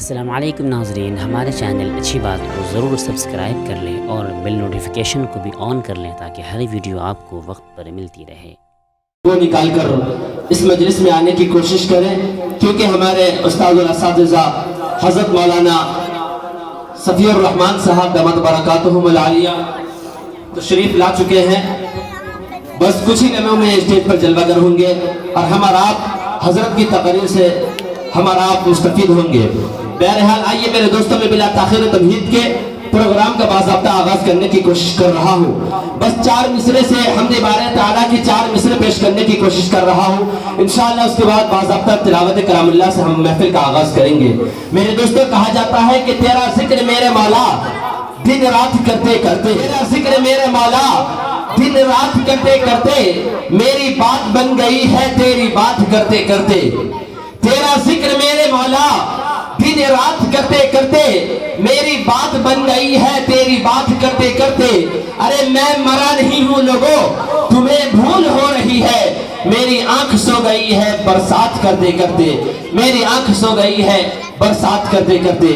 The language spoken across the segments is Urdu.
السلام علیکم ناظرین، ہمارے چینل اچھی بات کو ضرور سبسکرائب کر لیں اور بیل نوٹیفیکیشن کو بھی آن کر لیں تاکہ ہر ویڈیو آپ کو وقت پر ملتی رہے۔ وہ نکال کر اس مجلس میں آنے کی کوشش کریں، کیونکہ ہمارے استاد الاساتذہ حضرت مولانا صفی الرحمان صاحب دامت برکاتہم العالیہ تشریف لا چکے ہیں۔ بس کچھ ہی لمحوں میں اسٹیج پر جلوہ گر ہوں گے اور ہم اور آپ حضرت کی تقریر سے ہم اور آپ مستفید ہوں گے۔ بہرحال آئیے میرے دوستوں میں بلا تاخیر تمہید کے پروگرام کا باضابطہ آغاز کرنے کی کوشش کر رہا ہوں۔ بس 4 مصرے سے حمد بارئ تعالیٰ کی 4 مصرے پیش کرنے کی کوشش کر رہا ہوں۔ انشاءاللہ اس کے بعد باضابطہ تلاوت کلام اللہ سے ہم محفل کا آغاز کریں گے۔ میرے دوستوں، کہا جاتا ہے کہ تیرا ذکر میرے مولا دن رات کرتے کرتے، تیرا ذکر میرے مولا دن رات کرتے کرتے، میری بات بن گئی ہے تیری بات کرتے کرتے۔ تیرا ذکر میرے مولا دن رات کرتے کرتے، میری بات بن گئی ہے تیری بات کرتے کرتے۔ ارے میں مرا نہیں ہوں لوگو، تمہیں بھول ہو رہی ہے، میری آنکھ سو گئی ہے برسات کرتے کرتے، میری آنکھ سو گئی ہے برسات کرتے کرتے۔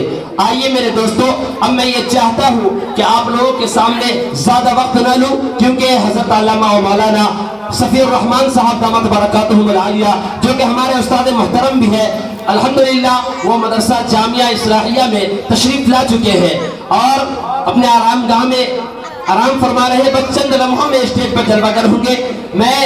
آئیے میرے دوستو، اب میں یہ چاہتا ہوں کہ آپ لوگوں کے سامنے زیادہ وقت نہ لوں، کیونکہ حضرت علامہ و مولانا صفی الرحمان صاحب دامت برکاتہم العالیہ جو کہ ہمارے استاد محترم بھی ہے، الحمدللہ وہ مدرسہ جامعہ اصلاحیہ میں تشریف لا چکے ہیں اور اپنے آرام گاہ میں آرام فرما رہے۔ بس چند لمحوں میں اسٹیج پر جلوہ گر ہوں گے۔ میں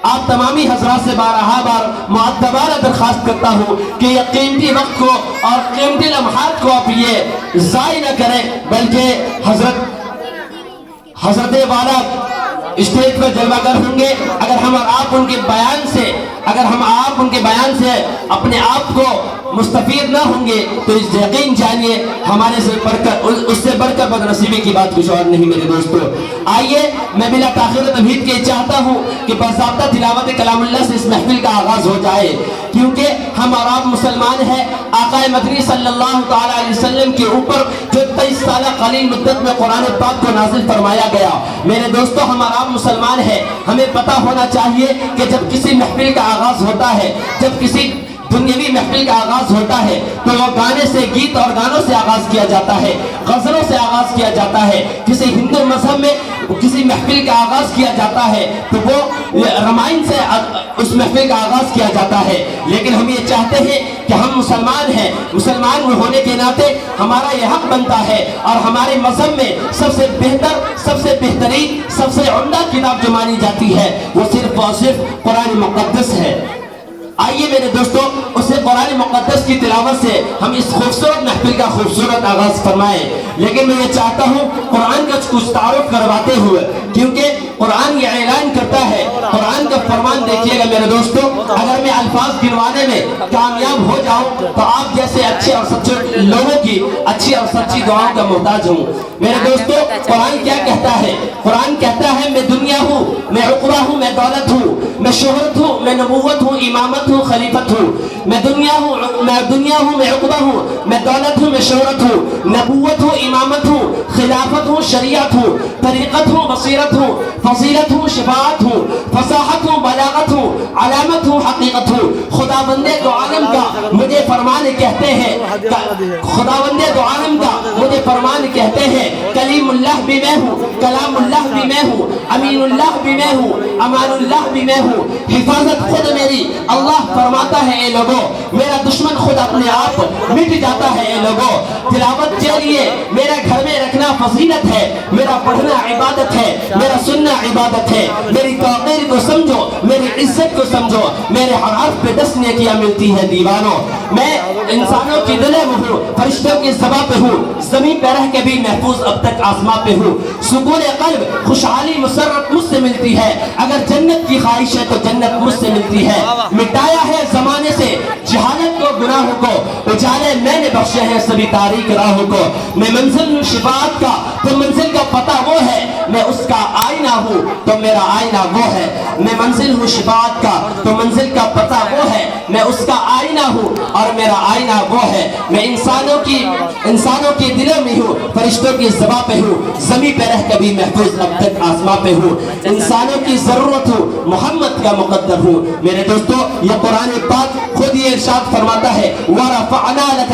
آپ تمامی حضرات سے بارہا بار معدبانہ درخواست کرتا ہوں کہ یہ قیمتی وقت کو اور قیمتی لمحات کو آپ یہ ضائع نہ کریں، بلکہ حضرت والا اسٹیج پر جلوہ گر ہوں گے۔ اگر ہم آپ ان کے بیان سے اپنے آپ کو مستفید نہ ہوں گے تو اس یقین جانیے ہمارے سے بڑھ کر اس سے بڑھ کر بدنصیبی کی بات کچھ اور نہیں میرے دوستو۔ آئیے میں بلا تاخیر تمہید کے چاہتا ہوں کہ باضابطہ تلاوت کلام اللہ سے اس محفل کا آغاز ہو جائے، کیونکہ ہم اور آپ مسلمان ہیں۔ آقا مدنی صلی اللہ تعالیٰ علیہ وسلم کے اوپر جو 23 سالہ قلیل مدت میں قرآن پاک کو نازل فرمایا گیا، میرے دوستو ہم اور آپ مسلمان ہیں۔ ہمیں پتہ ہونا چاہیے کہ جب کسی محفل کا آغاز ہوتا ہے، جب کسی دنیاوی محفل کا آغاز ہوتا ہے تو وہ گانے سے، گیت اور گانوں سے آغاز کیا جاتا ہے، غزلوں سے آغاز کیا جاتا ہے۔ کسی ہندو مذہب میں کسی محفل کا آغاز کیا جاتا ہے تو وہ رامائن سے اس محفل کا آغاز کیا جاتا ہے۔ لیکن ہم یہ چاہتے ہیں کہ ہم مسلمان ہیں، مسلمان ہونے کے ناطے ہمارا یہ حق بنتا ہے اور ہمارے مذہب میں سب سے بہتر، سب سے بہترین، سب سے عمدہ کتاب جو مانی جاتی ہے وہ صرف اور صرف قرآن مقدس ہے۔ آئیے میرے دوستو، اسے قرآن مقدس کی تلاوت سے ہم اس خوبصورت محفل کا خوبصورت آغاز فرمائیں۔ لیکن میں یہ چاہتا ہوں قرآن کا کچھ تعارف کرواتے ہوئے، کیونکہ قرآن یہ اعلان کرتا ہے، قرآن کا فرمان دیکھیے گا میرے دوستو، اگر میں الفاظ گنوانے میں کامیاب ہو جاؤں تو آپ جیسے اچھے اور سچے لوگوں کی اچھی اور سچی دعاؤں کا محتاج ہوں۔ میرے دوستو، قرآن کیا کہتا ہے؟ قرآن کہتا ہے میں دنیا ہوں، میں عقبہ ہوں، میں دولت ہوں، میں شہرت ہوں، میں نبوت ہوں، امامت ہوں، خلیفت ہوں۔ میں دنیا ہوں، میں عقبہ ہوں، میں دولت ہوں، میں شہرت ہوں، نبوت ہوں، امامت ہوں، خلافت ہوں، شریعت ہوں، طریقت ہوں، بصیرت ہوں، فضیلت ہوں، شفاعت ہوں، فصاحت ہوں، بلاغت ہوں، علامت ہوں، حقیقت ہوں۔ خداوند دو عالم کا مجھے فرمان کہتے ہیں، خداوند دو عالم کا مجھے فرمان کہتے ہیں، کلیم اللہ بھی میں ہوں، کلام اللہ بھی میں ہوں، امین اللہ بھی میں ہوں، امان اللہ بھی میں ہوں۔ حفاظت خود میری اللہ فرماتا ہے اے لوگو، میرا دشمن خود اپنے آپ مٹ جاتا ہے اے لوگو۔ تلاوت کے لیے میرا گھر میں رکھنا فضیلت ہے، میرا پڑھنا عبادت ہے، میرا سننا عبادت ہے۔ میری توقیر کو سمجھو، میری عزت کو سمجھو، میرے حرف پہ 10 نیکیاں ملتی ہیں دیوانوں۔ میں انسانوں کی دلیں میں ہوں، فرشتوں کی زباں پہ ہوں، زمین پہ رہ کے بھی محفوظ اب تک آسمان پہ ہوں۔ سکون قلب، خوشحالی، مسرت مجھ سے ملتی ہے، اگر جنت کی خواہش ہے تو جنت مجھ سے ملتی ہے۔ مٹایا ہے زمانے سے جہالت کو، گناہوں کو، اجالے میں نے بخشے ہیں سبھی تاریک راہوں کو۔ میں منزل ہوں شفاعت کا تو منزل کا پتہ وہ ہے، میں اس کا آئینہ ہوں تو میرا آئینہ وہ ہے۔ میں منزل ہوں شفاعت کا تو منزل کا پتہ وہ ہے، میں اس کا آئینہ ہوں اور میرا آئینہ وہ ہے۔ میں انسانوں کی دلوں میں ہوں، فرشتوں کی زباں پہ ہوں، زمین پہ رہ کبھی محفوظ اب تک آسمان پہ ہوں۔ انسانوں کی ضرورت ہوں، محمد کا مقدر ہوں۔ میرے دوستو، یہ قرآن پاک خود یہ ارشاد فرماتا ہے وَرَفَعْنَا لَكَ